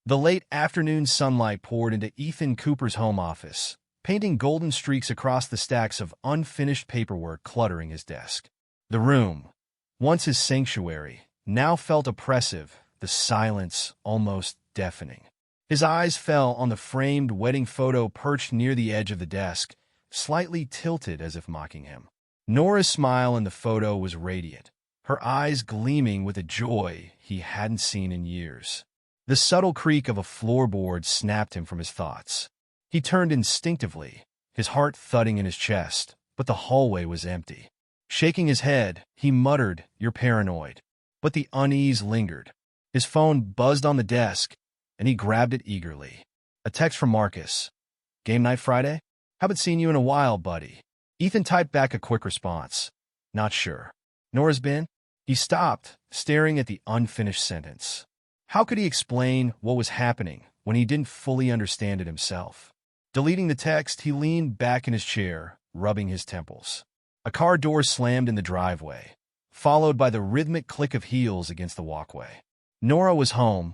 The late afternoon sunlight poured into Ethan Cooper's home office, painting golden streaks across the stacks of unfinished paperwork cluttering his desk. The room, once his sanctuary, now felt oppressive, the silence almost deafening. His eyes fell on the framed wedding photo perched near the edge of the desk, slightly tilted as if mocking him. Nora's smile in the photo was radiant, her eyes gleaming with a joy he hadn't seen in years. The subtle creak of a floorboard snapped him from his thoughts. He turned instinctively, his heart thudding in his chest, but the hallway was empty. Shaking his head, he muttered, "You're paranoid." But the unease lingered. His phone buzzed on the desk, and he grabbed it eagerly. A text from Marcus. "Game night Friday? Haven't seen you in a while, buddy." Ethan typed back a quick response. "Not sure." "Nora's been?" He stopped, staring at the unfinished sentence. How could he explain what was happening when he didn't fully understand it himself? Deleting the text, he leaned back in his chair, rubbing his temples. A car door slammed in the driveway, followed by the rhythmic click of heels against the walkway. Nora was home,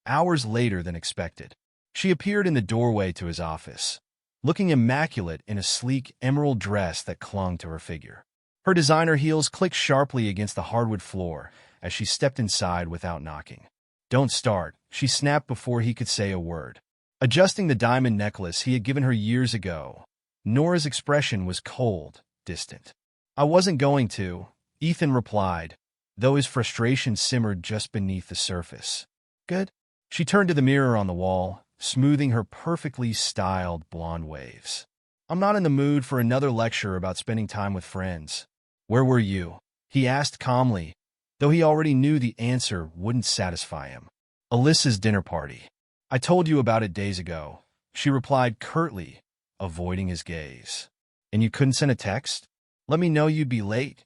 hours later than expected. She appeared in the doorway to his office, looking immaculate in a sleek emerald dress that clung to her figure. Her designer heels clicked sharply against the hardwood floor as she stepped inside without knocking. "Don't start," she snapped before he could say a word. Adjusting the diamond necklace he had given her years ago, Nora's expression was cold, distant. "I wasn't going to," Ethan replied, though his frustration simmered just beneath the surface. "Good." She turned to the mirror on the wall, smoothing her perfectly styled blonde waves. "I'm not in the mood for another lecture about spending time with friends." "Where were you?" he asked calmly, though he already knew the answer wouldn't satisfy him. "Alyssa's dinner party. I told you about it days ago," she replied curtly, avoiding his gaze. "And you couldn't send a text? Let me know you'd be late."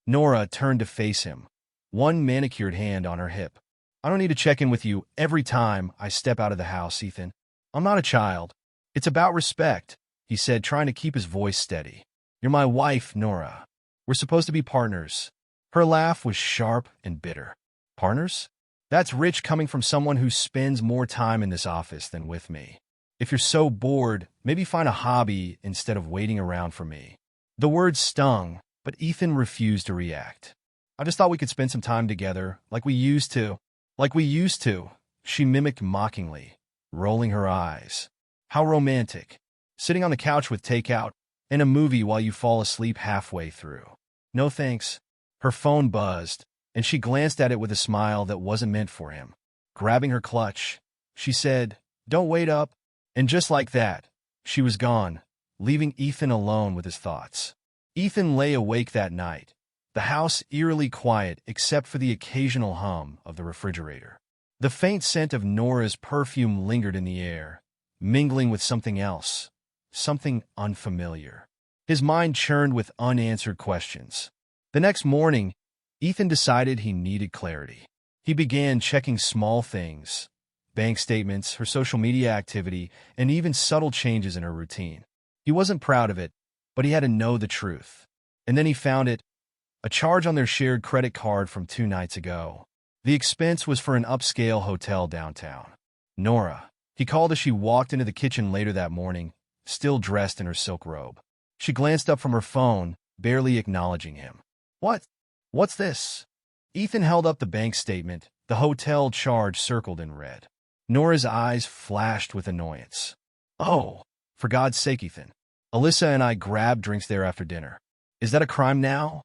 Nora turned to face him, one manicured hand on her hip. "I don't need to check in with you every time I step out of the house, Ethan. I'm not a child. It's about respect," he said, trying to keep his voice steady. "You're my wife, Nora. We're supposed to be partners." Her laugh was sharp and bitter. "Partners? That's rich coming from someone who spends more time in this office than with me. If you're so bored, maybe find a hobby instead of waiting around for me." The words stung, but Ethan refused to react. "I just thought we could spend some time together, like we used to." "Like we used to," she mimicked mockingly, rolling her eyes. "How romantic. Sitting on the couch with takeout and a movie while you fall asleep halfway through." "No thanks." Her phone buzzed, and she glanced at it with a smile that wasn't meant for him. Grabbing her clutch, she said, "Don't wait up." And just like that, she was gone, leaving Ethan alone with his thoughts. Ethan lay awake that night, the house eerily quiet except for the occasional hum of the refrigerator. The faint scent of Nora's perfume lingered in the air, mingling with something else, something unfamiliar. His mind churned with unanswered questions. The next morning, Ethan decided he needed clarity. He began checking small things, bank statements, her social media activity, and even subtle changes in her routine. He wasn't proud of it, but he had to know the truth. And then he found it, a charge on their shared credit card from 2 nights ago. The expense was for an upscale hotel downtown. "Nora," he called as she walked into the kitchen later that morning, still dressed in her silk robe. She glanced up from her phone, barely acknowledging him. "What? What's this?" Ethan held up the bank statement, the hotel charge circled in red. Nora's eyes flashed with annoyance. "Oh, for God's sake, Ethan. Alyssa and I grabbed drinks there after dinner. Is that a crime now?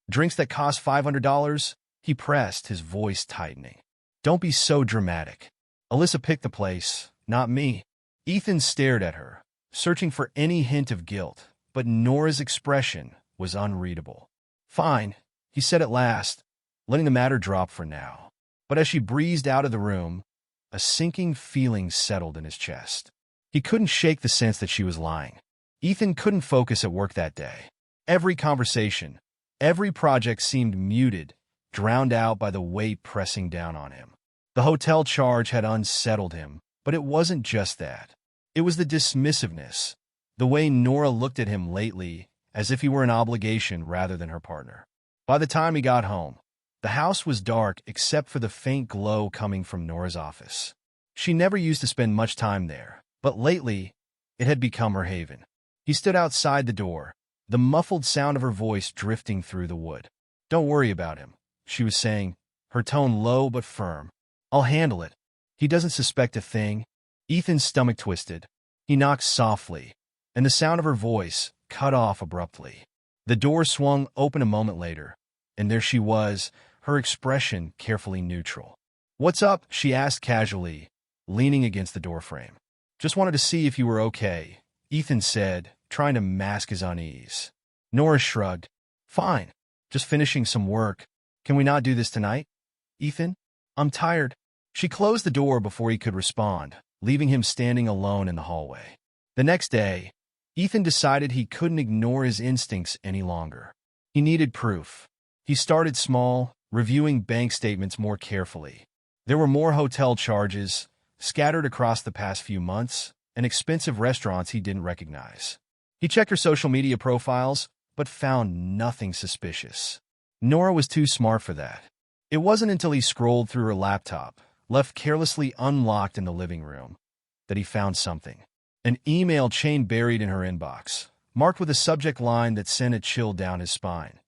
Drinks that cost $500? He pressed, his voice tightening. "Don't be so dramatic. Alyssa picked the place, not me." Ethan stared at her, searching for any hint of guilt, but Nora's expression was unreadable. "Fine," he said at last, letting the matter drop for now. But as she breezed out of the room, a sinking feeling settled in his chest. He couldn't shake the sense that she was lying. Ethan couldn't focus at work that day. Every conversation, every project seemed muted, drowned out by the weight pressing down on him. The hotel charge had unsettled him, but it wasn't just that. It was the dismissiveness, the way Nora looked at him lately, as if he were an obligation rather than her partner. By the time he got home, the house was dark except for the faint glow coming from Nora's office. She never used to spend much time there, but lately, it had become her haven. He stood outside the door, the muffled sound of her voice drifting through the wood. "Don't worry about him," she was saying, her tone low but firm. "I'll handle it. He doesn't suspect a thing." Ethan's stomach twisted. He knocked softly, and the sound of her voice cut off abruptly. The door swung open a moment later, and there she was, her expression carefully neutral. "What's up?" she asked casually, leaning against the doorframe. "Just wanted to see if you were okay," Ethan said, trying to mask his unease. Nora shrugged. "Fine. Just finishing some work. Can we not do this tonight?" "Ethan? I'm tired." She closed the door before he could respond, leaving him standing alone in the hallway. The next day, Ethan decided he couldn't ignore his instincts any longer. He needed proof. He started small, reviewing bank statements more carefully. There were more hotel charges, scattered across the past few months, and expensive restaurants he didn't recognize. He checked her social media profiles, but found nothing suspicious. Nora was too smart for that. It wasn't until he scrolled through her laptop, left carelessly unlocked in the living room, that he found something. An email chain buried in her inbox, marked with a subject line that sent a chill down his spine.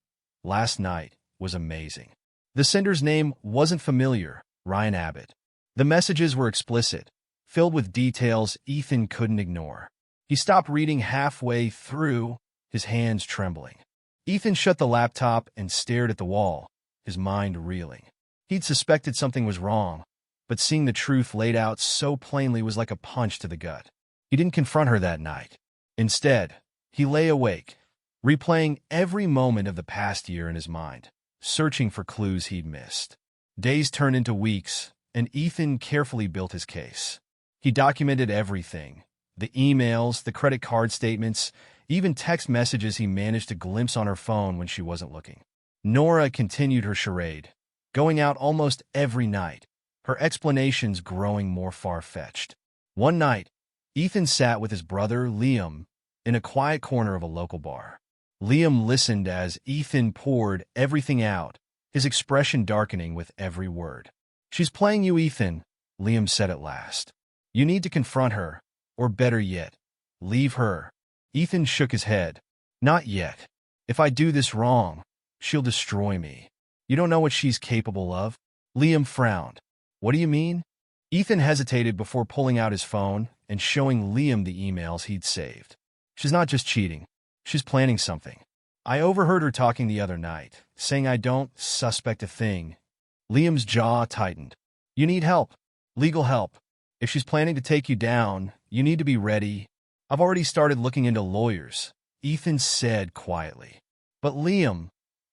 "Last night was amazing." The sender's name wasn't familiar, Ryan Abbott. The messages were explicit, filled with details Ethan couldn't ignore. He stopped reading halfway through, his hands trembling. Ethan shut the laptop and stared at the wall, his mind reeling. He'd suspected something was wrong, but seeing the truth laid out so plainly was like a punch to the gut. He didn't confront her that night. Instead, he lay awake, replaying every moment of the past year in his mind, searching for clues he'd missed. Days turned into weeks, and Ethan carefully built his case. He documented everything: the emails, the credit card statements, even text messages he managed to glimpse on her phone when she wasn't looking. Nora continued her charade, going out almost every night, her explanations growing more far-fetched. One night, Ethan sat with his brother, Liam, in a quiet corner of a local bar. Liam listened as Ethan poured everything out, his expression darkening with every word. "She's playing you, Ethan," Liam said at last. "You need to confront her, or better yet, leave her." Ethan shook his head. "Not yet. If I do this wrong, she'll destroy me. You don't know what she's capable of." Liam frowned. "What do you mean?" Ethan hesitated before pulling out his phone and showing Liam the emails he'd saved. "She's not just cheating. She's planning something. I overheard her talking the other night, saying I don't suspect a thing." Liam's jaw tightened. "You need help. Legal help. If she's planning to take you down, you need to be ready." "I've already started looking into lawyers," Ethan said quietly. "But Liam,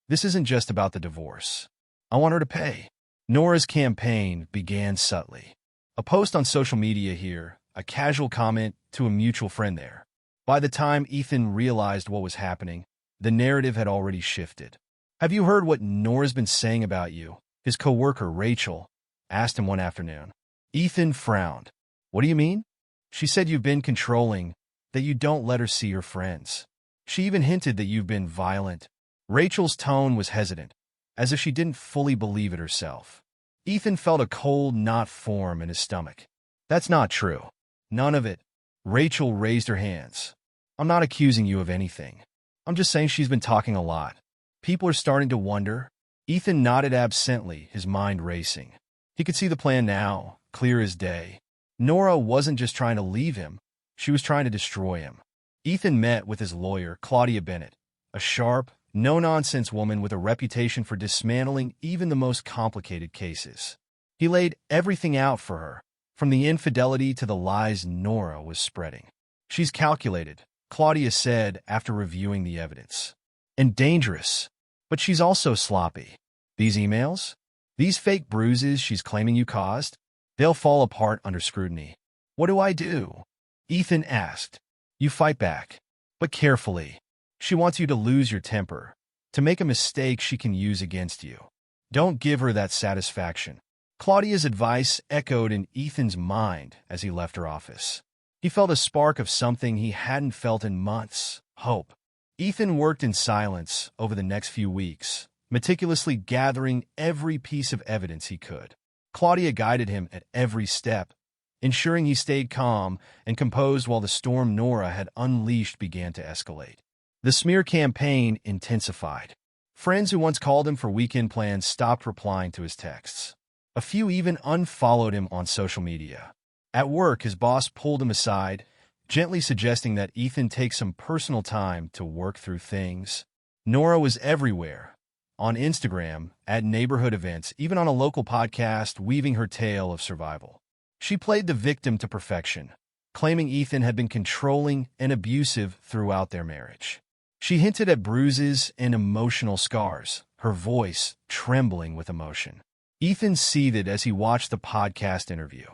this isn't just about the divorce. I want her to pay." Nora's campaign began subtly. A post on social media here, a casual comment to a mutual friend there. By the time Ethan realized what was happening, the narrative had already shifted. "Have you heard what Nora's been saying about you?" his coworker, Rachel, asked him one afternoon. Ethan frowned. "What do you mean?" "She said you've been controlling, that you don't let her see her friends. She even hinted that you've been violent." Rachel's tone was hesitant, as if she didn't fully believe it herself. Ethan felt a cold knot form in his stomach. "That's not true. None of it." Rachel raised her hands. "I'm not accusing you of anything. I'm just saying she's been talking a lot. People are starting to wonder." Ethan nodded absently, his mind racing. He could see the plan now, clear as day. Nora wasn't just trying to leave him, she was trying to destroy him. Ethan met with his lawyer, Claudia Bennett, a sharp, no-nonsense woman with a reputation for dismantling even the most complicated cases. He laid everything out for her, from the infidelity to the lies Nora was spreading. "She's calculated," Claudia said after reviewing the evidence. "And dangerous. But she's also sloppy. These emails? These fake bruises she's claiming you caused? They'll fall apart under scrutiny." "What do I do?" Ethan asked. "You fight back, but carefully. She wants you to lose your temper, to make a mistake she can use against you. Don't give her that satisfaction." Claudia's advice echoed in Ethan's mind as he left her office. He felt a spark of something he hadn't felt in months: hope. Ethan worked in silence over the next few weeks, meticulously gathering every piece of evidence he could. Claudia guided him at every step, ensuring he stayed calm and composed while the storm Nora had unleashed began to escalate. The smear campaign intensified. Friends who once called him for weekend plans stopped replying to his texts. A few even unfollowed him on social media. At work, his boss pulled him aside, gently suggesting that Ethan take some personal time to work through things. Nora was everywhere. On Instagram, at neighborhood events, even on a local podcast, weaving her tale of survival. She played the victim to perfection, claiming Ethan had been controlling and abusive throughout their marriage. She hinted at bruises and emotional scars, her voice trembling with emotion. Ethan seethed as he watched the podcast interview.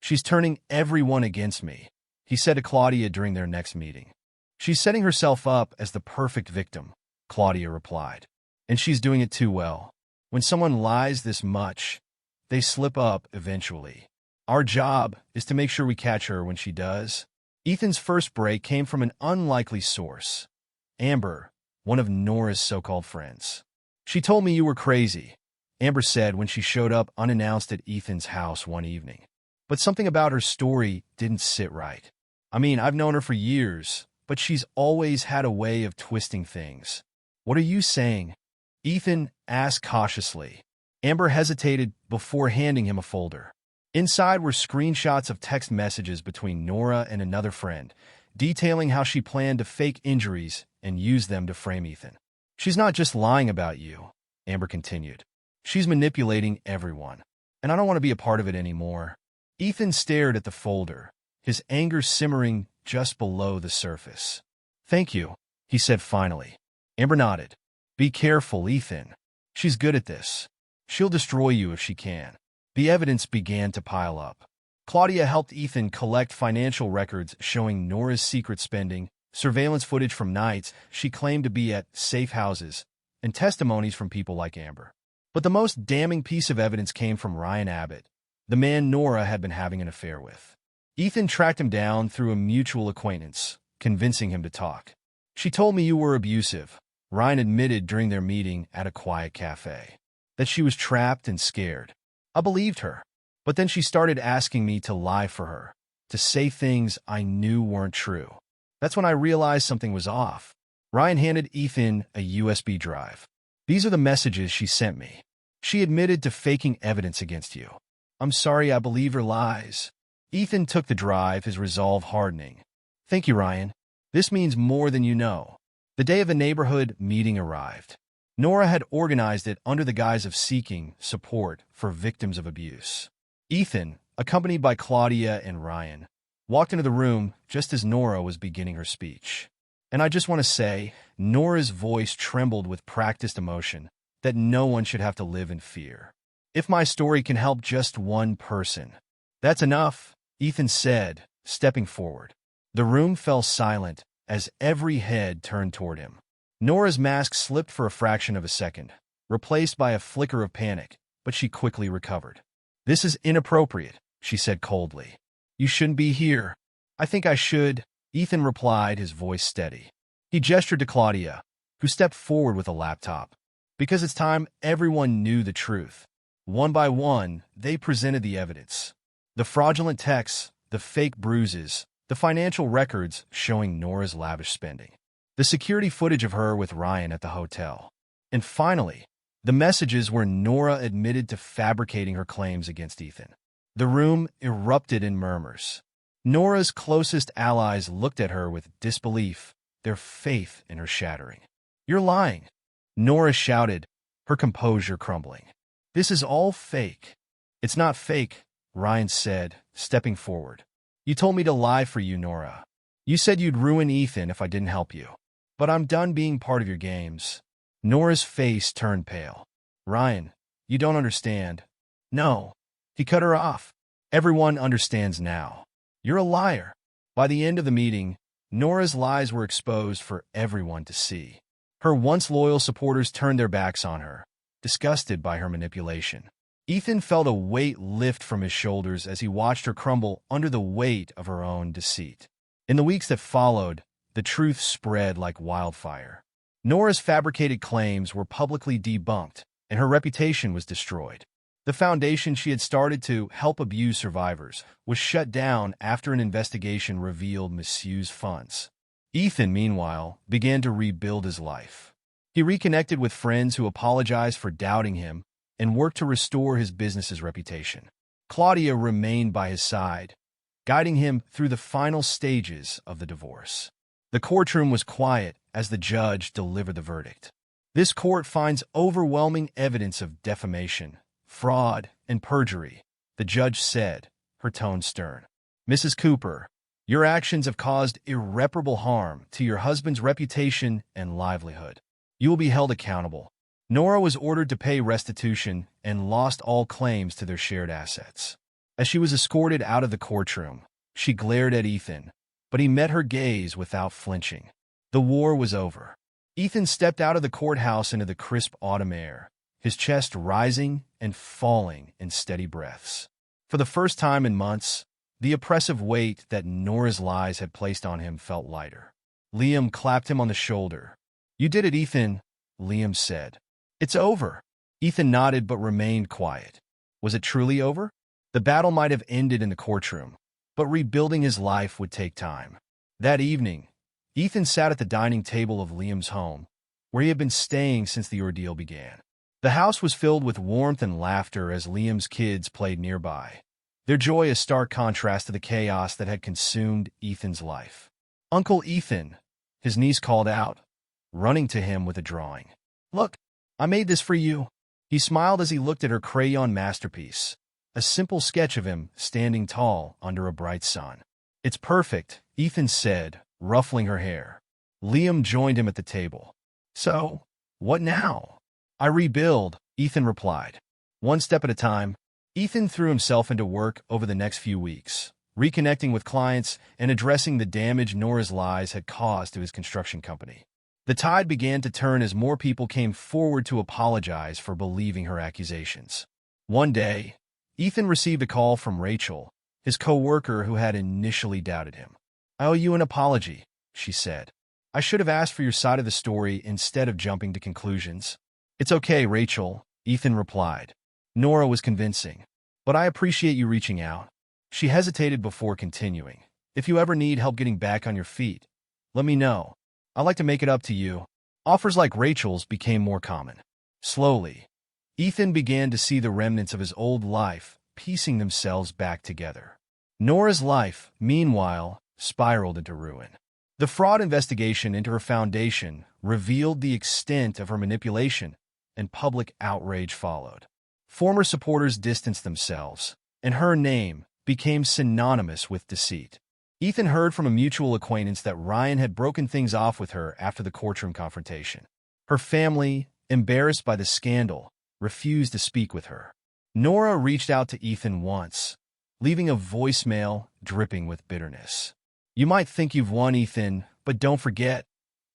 "She's turning everyone against me," he said to Claudia during their next meeting. "She's setting herself up as the perfect victim," Claudia replied. "And she's doing it too well. When someone lies this much, they slip up eventually. Our job is to make sure we catch her when she does." Ethan's first break came from an unlikely source. Amber, one of Nora's so-called friends. "She told me you were crazy," Amber said when she showed up unannounced at Ethan's house one evening. "But something about her story didn't sit right. I mean, I've known her for years, but she's always had a way of twisting things." "What are you saying?" Ethan asked cautiously. Amber hesitated before handing him a folder. Inside were screenshots of text messages between Nora and another friend, detailing how she planned to fake injuries and use them to frame Ethan. "She's not just lying about you," Amber continued. "She's manipulating everyone, and I don't want to be a part of it anymore." Ethan stared at the folder, his anger simmering just below the surface. "Thank you," he said finally. Amber nodded. "Be careful, Ethan. She's good at this. She'll destroy you if she can." The evidence began to pile up. Claudia helped Ethan collect financial records showing Nora's secret spending, surveillance footage from nights she claimed to be at safe houses, and testimonies from people like Amber. But the most damning piece of evidence came from Ryan Abbott, the man Nora had been having an affair with. Ethan tracked him down through a mutual acquaintance, convincing him to talk. "She told me you were abusive," Ryan admitted during their meeting at a quiet cafe. "That she was trapped and scared. I believed her. But then she started asking me to lie for her, to say things I knew weren't true. That's when I realized something was off." Ryan handed Ethan a USB drive. "These are the messages she sent me. She admitted to faking evidence against you. I'm sorry I believe her lies." Ethan took the drive, his resolve hardening. "Thank you, Ryan. This means more than you know." The day of the neighborhood meeting arrived. Nora had organized it under the guise of seeking support for victims of abuse. Ethan, accompanied by Claudia and Ryan, walked into the room just as Nora was beginning her speech. And I just want to say, Nora's voice trembled with practiced emotion, that no one should have to live in fear. "If my story can help just one person, that's enough," Ethan said, stepping forward. The room fell silent as every head turned toward him. Nora's mask slipped for a fraction of a second, replaced by a flicker of panic, but she quickly recovered. "This is inappropriate," she said coldly. "You shouldn't be here." "I think I should," Ethan replied, his voice steady. He gestured to Claudia, who stepped forward with a laptop. Because it's time everyone knew the truth. One by one, they presented the evidence. The fraudulent texts, the fake bruises, the financial records showing Nora's lavish spending. The security footage of her with Ryan at the hotel. And finally, the messages where Nora admitted to fabricating her claims against Ethan. The room erupted in murmurs. Nora's closest allies looked at her with disbelief, their faith in her shattering. "You're lying," Nora shouted, her composure crumbling. "This is all fake." "It's not fake," Ryan said, stepping forward. "You told me to lie for you, Nora. You said you'd ruin Ethan if I didn't help you. But I'm done being part of your games." Nora's face turned pale. "Ryan, you don't understand." "No." He cut her off. "Everyone understands now. You're a liar." By the end of the meeting, Nora's lies were exposed for everyone to see. Her once loyal supporters turned their backs on her, disgusted by her manipulation. Ethan felt a weight lift from his shoulders as he watched her crumble under the weight of her own deceit. In the weeks that followed, the truth spread like wildfire. Nora's fabricated claims were publicly debunked, and her reputation was destroyed. The foundation she had started to help abuse survivors was shut down after an investigation revealed misused funds. Ethan, meanwhile, began to rebuild his life. He reconnected with friends who apologized for doubting him and worked to restore his business's reputation. Claudia remained by his side, guiding him through the final stages of the divorce. The courtroom was quiet as the judge delivered the verdict. This court finds overwhelming evidence of defamation, fraud, and perjury, the judge said, her tone stern. Mrs. Cooper, your actions have caused irreparable harm to your husband's reputation and livelihood. You will be held accountable. Nora was ordered to pay restitution and lost all claims to their shared assets. As she was escorted out of the courtroom, she glared at Ethan, but he met her gaze without flinching. The war was over. Ethan stepped out of the courthouse into the crisp autumn air, his chest rising and falling in steady breaths. For the first time in months, the oppressive weight that Nora's lies had placed on him felt lighter. Liam clapped him on the shoulder. You did it, Ethan, Liam said. It's over. Ethan nodded but remained quiet. Was it truly over? The battle might have ended in the courtroom, but rebuilding his life would take time. That evening, Ethan sat at the dining table of Liam's home, where he had been staying since the ordeal began. The house was filled with warmth and laughter as Liam's kids played nearby, their joy a stark contrast to the chaos that had consumed Ethan's life. Uncle Ethan, his niece called out, running to him with a drawing. Look, I made this for you. He smiled as he looked at her crayon masterpiece, a simple sketch of him standing tall under a bright sun. It's perfect, Ethan said, ruffling her hair. Liam joined him at the table. So, what now? I rebuild, Ethan replied. One step at a time. Ethan threw himself into work over the next few weeks, reconnecting with clients and addressing the damage Nora's lies had caused to his construction company. The tide began to turn as more people came forward to apologize for believing her accusations. One day, Ethan received a call from Rachel, his co-worker who had initially doubted him. I owe you an apology, she said. I should have asked for your side of the story instead of jumping to conclusions. It's okay, Rachel, Ethan replied. Nora was convincing. But I appreciate you reaching out. She hesitated before continuing. If you ever need help getting back on your feet, let me know. I'd like to make it up to you. Offers like Rachel's became more common. Slowly, Ethan began to see the remnants of his old life piecing themselves back together. Nora's life, meanwhile, spiraled into ruin. The fraud investigation into her foundation revealed the extent of her manipulation, and public outrage followed. Former supporters distanced themselves, and her name became synonymous with deceit. Ethan heard from a mutual acquaintance that Ryan had broken things off with her after the courtroom confrontation. Her family, embarrassed by the scandal, refused to speak with her. Nora reached out to Ethan once, leaving a voicemail dripping with bitterness. You might think you've won, Ethan, but don't forget,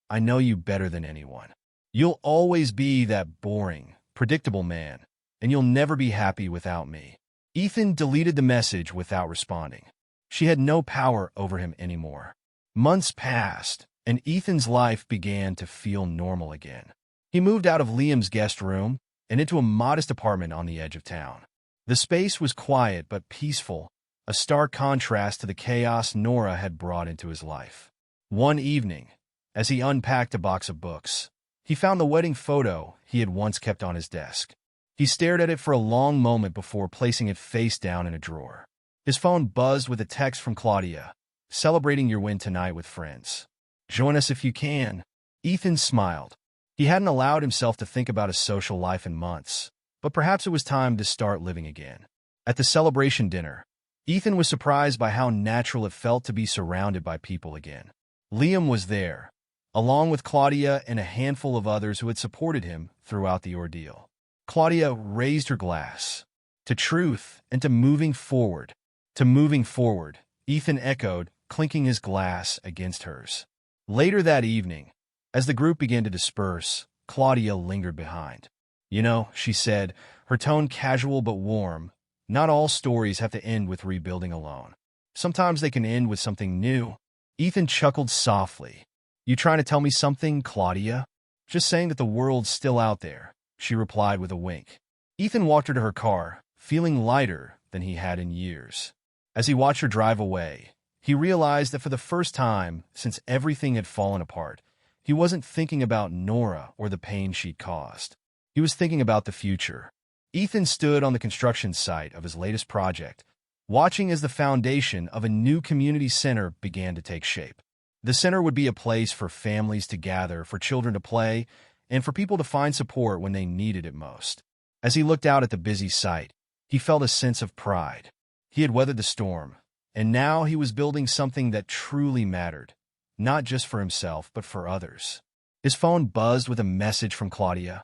I know you better than anyone. You'll always be that boring, predictable man, and you'll never be happy without me. Ethan deleted the message without responding. She had no power over him anymore. Months passed, and Ethan's life began to feel normal again. He moved out of Liam's guest room and into a modest apartment on the edge of town. The space was quiet but peaceful, a stark contrast to the chaos Nora had brought into his life. One evening, as he unpacked a box of books, he found the wedding photo he had once kept on his desk. He stared at it for a long moment before placing it face down in a drawer. His phone buzzed with a text from Claudia, celebrating your win tonight with friends. Join us if you can. Ethan smiled. He hadn't allowed himself to think about his social life in months, but perhaps it was time to start living again. At the celebration dinner, Ethan was surprised by how natural it felt to be surrounded by people again. Liam was there, along with Claudia and a handful of others who had supported him throughout the ordeal. Claudia raised her glass. To truth and to moving forward. To moving forward, Ethan echoed, clinking his glass against hers. Later that evening, as the group began to disperse, Claudia lingered behind. You know, she said, her tone casual but warm, not all stories have to end with rebuilding alone. Sometimes they can end with something new. Ethan chuckled softly. You trying to tell me something, Claudia? Just saying that the world's still out there, she replied with a wink. Ethan walked her to her car, feeling lighter than he had in years. As he watched her drive away, he realized that for the first time since everything had fallen apart, he wasn't thinking about Nora or the pain she'd caused. He was thinking about the future. Ethan stood on the construction site of his latest project, watching as the foundation of a new community center began to take shape. The center would be a place for families to gather, for children to play, and for people to find support when they needed it most. As he looked out at the busy site, he felt a sense of pride. He had weathered the storm, and now he was building something that truly mattered, not just for himself, but for others. His phone buzzed with a message from Claudia.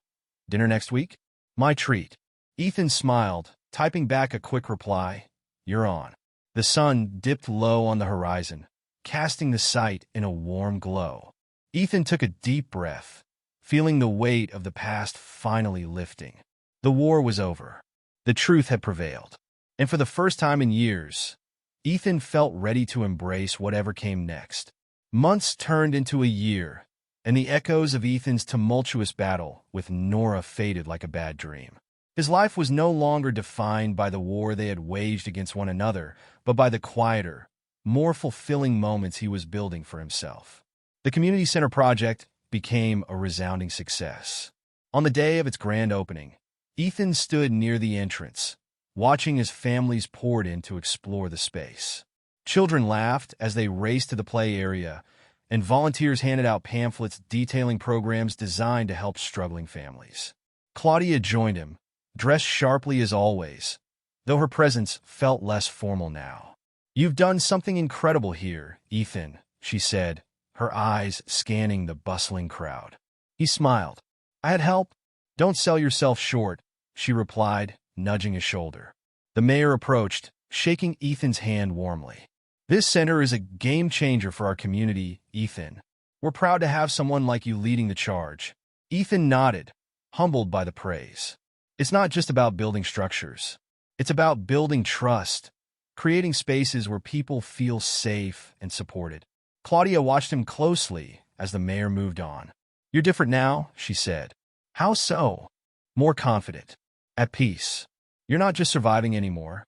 "Dinner next week? My treat." Ethan smiled, typing back a quick reply. "You're on." The sun dipped low on the horizon, casting the site in a warm glow. Ethan took a deep breath, feeling the weight of the past finally lifting. The war was over. The truth had prevailed. And for the first time in years, Ethan felt ready to embrace whatever came next. Months turned into a year, and the echoes of Ethan's tumultuous battle with Nora faded like a bad dream. His life was no longer defined by the war they had waged against one another, but by the quieter, more fulfilling moments he was building for himself. The community center project became a resounding success. On the day of its grand opening, Ethan stood near the entrance, watching as families poured in to explore the space. Children laughed as they raced to the play area, and volunteers handed out pamphlets detailing programs designed to help struggling families. Claudia joined him, dressed sharply as always, though her presence felt less formal now. "You've done something incredible here, Ethan," she said, her eyes scanning the bustling crowd. He smiled. "I had help." "Don't sell yourself short," she replied, nudging his shoulder. The mayor approached, shaking Ethan's hand warmly. "This center is a game changer for our community, Ethan. We're proud to have someone like you leading the charge." Ethan nodded, humbled by the praise. It's not just about building structures. It's about building trust, creating spaces where people feel safe and supported. Claudia watched him closely as the mayor moved on. "You're different now," she said. "How so?" "More confident. At peace. You're not just surviving anymore.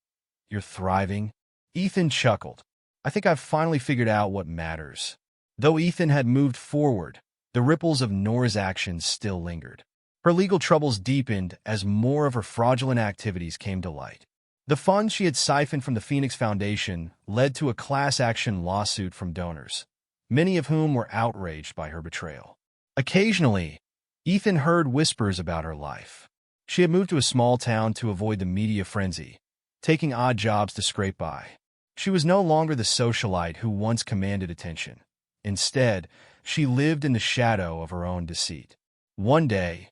You're thriving." Ethan chuckled. "I think I've finally figured out what matters." Though Ethan had moved forward, the ripples of Nora's actions still lingered. Her legal troubles deepened as more of her fraudulent activities came to light. The funds she had siphoned from the Phoenix Foundation led to a class action lawsuit from donors, many of whom were outraged by her betrayal. Occasionally, Ethan heard whispers about her life. She had moved to a small town to avoid the media frenzy, taking odd jobs to scrape by. She was no longer the socialite who once commanded attention. Instead, she lived in the shadow of her own deceit. One day,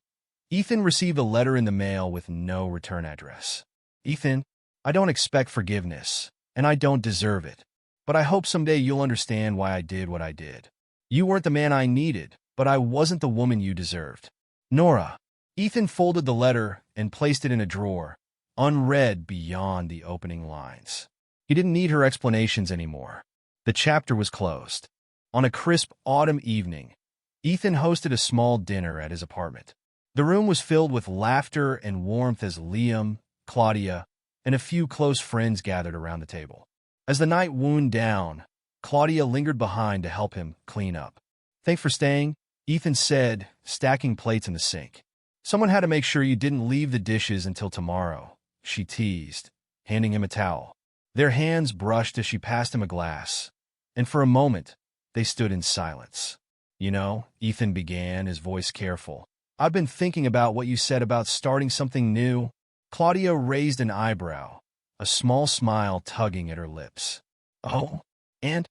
Ethan received a letter in the mail with no return address. "Ethan, I don't expect forgiveness, and I don't deserve it. But I hope someday you'll understand why I did what I did. You weren't the man I needed, but I wasn't the woman you deserved. Nora." Ethan folded the letter and placed it in a drawer, unread beyond the opening lines. He didn't need her explanations anymore. The chapter was closed. On a crisp autumn evening, Ethan hosted a small dinner at his apartment. The room was filled with laughter and warmth as Liam, Claudia, and a few close friends gathered around the table. As the night wound down, Claudia lingered behind to help him clean up. "Thanks for staying," Ethan said, stacking plates in the sink. "Someone had to make sure you didn't leave the dishes until tomorrow," she teased, handing him a towel. Their hands brushed as she passed him a glass, and for a moment, they stood in silence. "You know," Ethan began, his voice careful, "I've been thinking about what you said about starting something new." Claudia raised an eyebrow, a small smile tugging at her lips. "Oh, and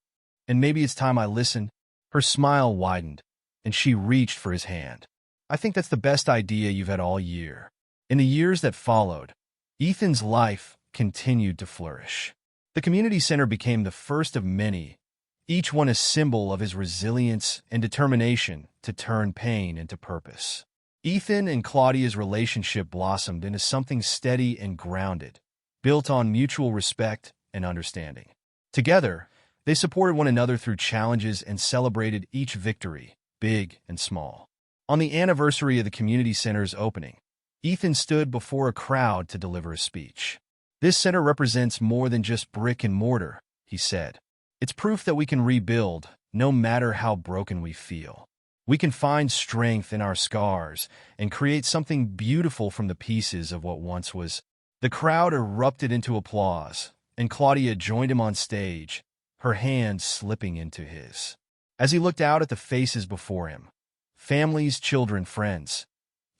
maybe it's time I listened." Her smile widened, and she reached for his hand. "I think that's the best idea you've had all year." In the years that followed, Ethan's life continued to flourish. The community center became the first of many, each one a symbol of his resilience and determination to turn pain into purpose. Ethan and Claudia's relationship blossomed into something steady and grounded, built on mutual respect and understanding. Together, they supported one another through challenges and celebrated each victory, big and small. On the anniversary of the community center's opening, Ethan stood before a crowd to deliver a speech. "This center represents more than just brick and mortar," he said. "It's proof that we can rebuild, no matter how broken we feel. We can find strength in our scars and create something beautiful from the pieces of what once was." The crowd erupted into applause, and Claudia joined him on stage, her hand slipping into his. As he looked out at the faces before him, families, children, friends,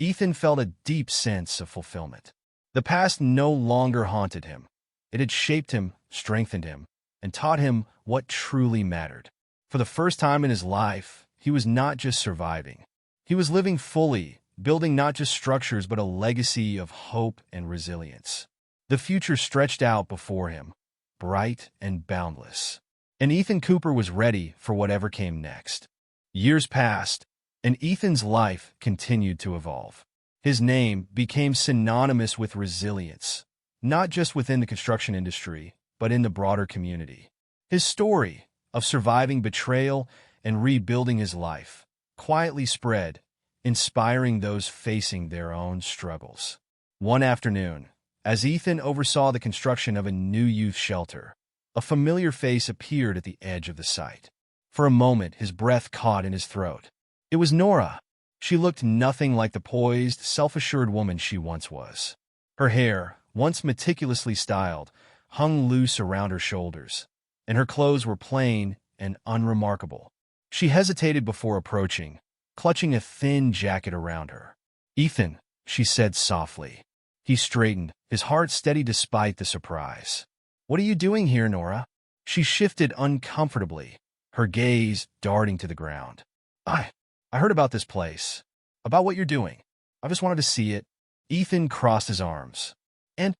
Ethan felt a deep sense of fulfillment. The past no longer haunted him. It had shaped him, strengthened him, and taught him what truly mattered. For the first time in his life, he was not just surviving. He was living fully, building not just structures but a legacy of hope and resilience. The future stretched out before him, bright and boundless. And Ethan Cooper was ready for whatever came next. Years passed, and Ethan's life continued to evolve. His name became synonymous with resilience, not just within the construction industry, but in the broader community. His story of surviving betrayal and rebuilding his life quietly spread, inspiring those facing their own struggles. One afternoon, as Ethan oversaw the construction of a new youth shelter, a familiar face appeared at the edge of the site. For a moment, his breath caught in his throat. It was Nora. She looked nothing like the poised, self-assured woman she once was. Her hair, once meticulously styled, hung loose around her shoulders, and her clothes were plain and unremarkable. She hesitated before approaching, clutching a thin jacket around her. "Ethan," she said softly. He straightened, his heart steady despite the surprise. "What are you doing here, Nora?" She shifted uncomfortably, her gaze darting to the ground. I heard about this place, about what you're doing. I just wanted to see it." Ethan crossed his arms. "And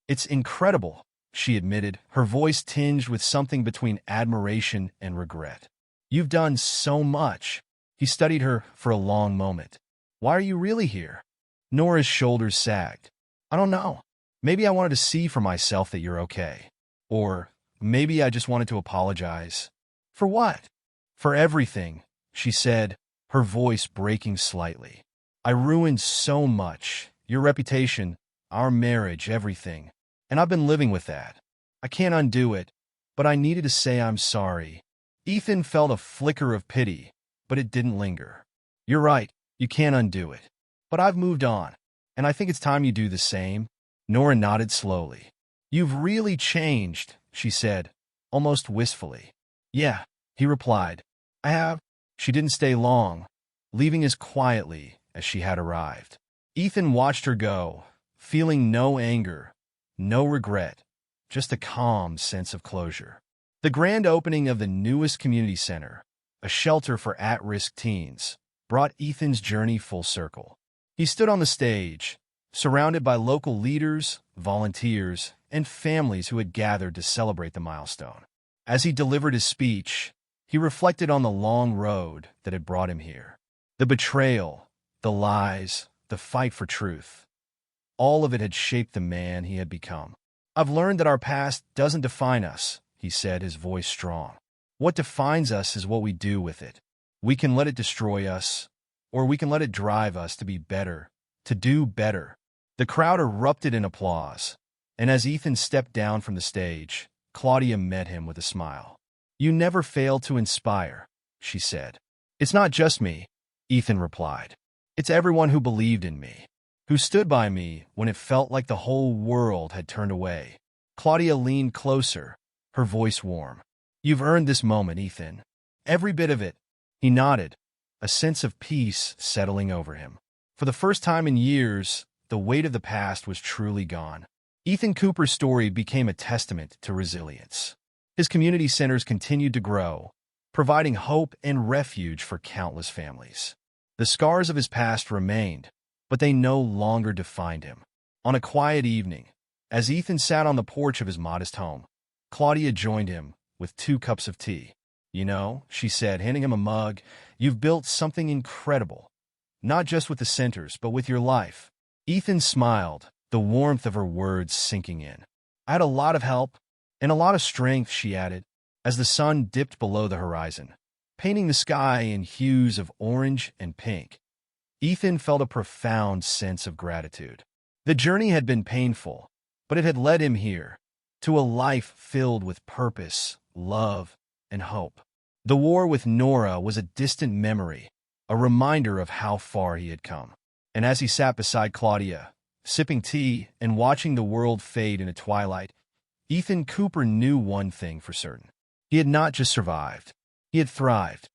it's incredible," she admitted, her voice tinged with something between admiration and regret. "You've done so much." He studied her for a long moment. "Why are you really here?" Nora's shoulders sagged. "I don't know. Maybe I wanted to see for myself that you're okay. Or maybe I just wanted to apologize." "For what?" "For everything," she said, her voice breaking slightly. "I ruined so much. Your reputation, our marriage, everything. And I've been living with that. I can't undo it, but I needed to say I'm sorry." Ethan felt a flicker of pity, but it didn't linger. "You're right, you can't undo it. But I've moved on, and I think it's time you do the same." Nora nodded slowly. "You've really changed," she said, almost wistfully. "Yeah," he replied. "I have." She didn't stay long, leaving as quietly as she had arrived. Ethan watched her go, feeling no anger, no regret, just a calm sense of closure. The grand opening of the newest community center, a shelter for at-risk teens, brought Ethan's journey full circle. He stood on the stage, surrounded by local leaders, volunteers, and families who had gathered to celebrate the milestone. As he delivered his speech, he reflected on the long road that had brought him here. The betrayal, the lies, the fight for truth. All of it had shaped the man he had become. "I've learned that our past doesn't define us," he said, his voice strong. "What defines us is what we do with it. We can let it destroy us, or we can let it drive us to be better, to do better." The crowd erupted in applause, and as Ethan stepped down from the stage, Claudia met him with a smile. "You never fail to inspire," she said. "It's not just me," Ethan replied. "It's everyone who believed in me, who stood by me when it felt like the whole world had turned away." Claudia leaned closer, her voice warm. "You've earned this moment, Ethan. Every bit of it." He nodded, a sense of peace settling over him. For the first time in years, the weight of the past was truly gone. Ethan Cooper's story became a testament to resilience. His community centers continued to grow, providing hope and refuge for countless families. The scars of his past remained, but they no longer defined him. On a quiet evening, as Ethan sat on the porch of his modest home, Claudia joined him with 2 cups of tea. "You know," she said, handing him a mug, "you've built something incredible, not just with the centers, but with your life." Ethan smiled, the warmth of her words sinking in. "I had a lot of help, and a lot of strength," she added, as the sun dipped below the horizon, painting the sky in hues of orange and pink. Ethan felt a profound sense of gratitude. The journey had been painful, but it had led him here, to a life filled with purpose, love, and hope. The war with Nora was a distant memory, a reminder of how far he had come. And as he sat beside Claudia, sipping tea and watching the world fade into twilight, Ethan Cooper knew one thing for certain. He had not just survived, he had thrived.